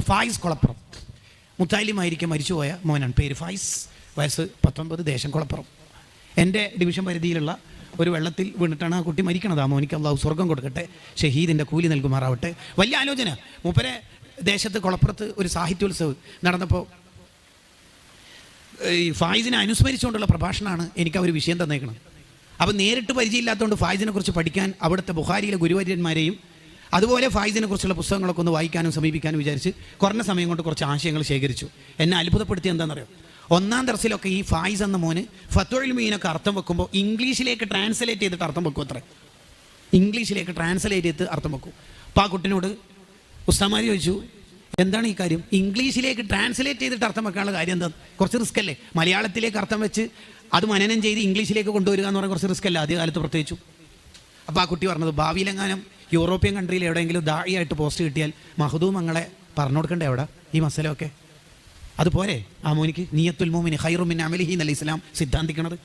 ഫായിസ് കുളപ്പുറം. മുത്താലിമായിരിക്കും മരിച്ചുപോയ മോനാണ്. പേര് ഫായിസ്, വയസ്സ് 19, ദേശം കുളപ്പുറം. എൻ്റെ ഡിവിഷൻ പരിധിയിലുള്ള ഒരു വെള്ളത്തിൽ വീണിട്ടാണ് ആ കുട്ടി മരിക്കണത്. ആ മോനിക്ക് അള്ളാഹു സ്വർഗം കൊടുക്കട്ടെ, ഷഹീദിൻ്റെ കൂലി നൽകുമാറാവട്ടെ. വലിയ ആലോചന. മൂപ്പരെ ദേശത്ത് കുളപ്പുറത്ത് ഒരു സാഹിത്യോത്സവം നടന്നപ്പോൾ ഈ ഫായിസിനെ അനുസ്മരിച്ചുകൊണ്ടുള്ള പ്രഭാഷണമാണ് എനിക്ക് ആ ഒരു വിഷയം തന്നേക്കണം. അപ്പോൾ നേരിട്ട് പരിചയമില്ലാത്തതുകൊണ്ട് ഫായിസിനെ കുറിച്ച് പഠിക്കാൻ അവിടുത്തെ ബുഖാരിയിലെ ഗുരുവര്യന്മാരെയും അതുപോലെ ഫായിസിനെ കുറിച്ചുള്ള പുസ്തകങ്ങളൊക്കെ ഒന്ന് വായിക്കാനും സമീപിക്കാനും വിചാരിച്ച് കുറഞ്ഞ സമയം കൊണ്ട് കുറച്ച് ആശയങ്ങൾ ശേഖരിച്ചു. എന്നെ അത്ഭുതപ്പെടുത്തി എന്താണെന്നറിയോ, 1ാം ദർസിലൊക്കെ ഈ ഫായിസ് എന്ന മോന് ഫത്വൽ മീനൊക്കെ അർത്ഥം വെക്കുമ്പോൾ ഇംഗ്ലീഷിലേക്ക് ട്രാൻസ്ലേറ്റ് ചെയ്തിട്ട് അർത്ഥം വെക്കും. അത്ര ഇംഗ്ലീഷിലേക്ക് ട്രാൻസ്ലേറ്റ് ചെയ്ത് അർത്ഥം വെക്കും. അപ്പോൾ ആ കുട്ടിനോട് ഉസ്താമാർ ചോദിച്ചു, എന്താണ് ഈ കാര്യം, ഇംഗ്ലീഷിലേക്ക് ട്രാൻസ്ലേറ്റ് ചെയ്തിട്ട് അർത്ഥം വെക്കാനുള്ള കാര്യം എന്താ? കുറച്ച് റിസ്ക് അല്ലേ? മലയാളത്തിലേക്ക് അർത്ഥം വെച്ച് അത് മനനം ചെയ്ത് ഇംഗ്ലീഷിലേക്ക് കൊണ്ടുവരിക എന്ന് പറഞ്ഞാൽ കുറച്ച് റിസ്ക് അല്ല ആദ്യകാലത്ത് പ്രത്യേകിച്ചു. അപ്പോൾ ആ കുട്ടി പറഞ്ഞത്, ഭാവിയിലെങ്ങാനും യൂറോപ്യൻ കൺട്രിയിൽ എവിടെയെങ്കിലും ദാഇയായിട്ട് പോസ്റ്റ് കിട്ടിയാൽ മഹദൂമങ്ങളെ പറഞ്ഞു കൊടുക്കണ്ടേ അവിടെ ഈ മസലൊക്കെ? അതുപോലെ ആ മോനിക്ക് നിയത്തുൽ മുഅ്മിനി ഖൈറും മിൻ അമലിഹി എന്നല്ല ഇസ്ലാം സിദ്ധാന്തിക്കണത്.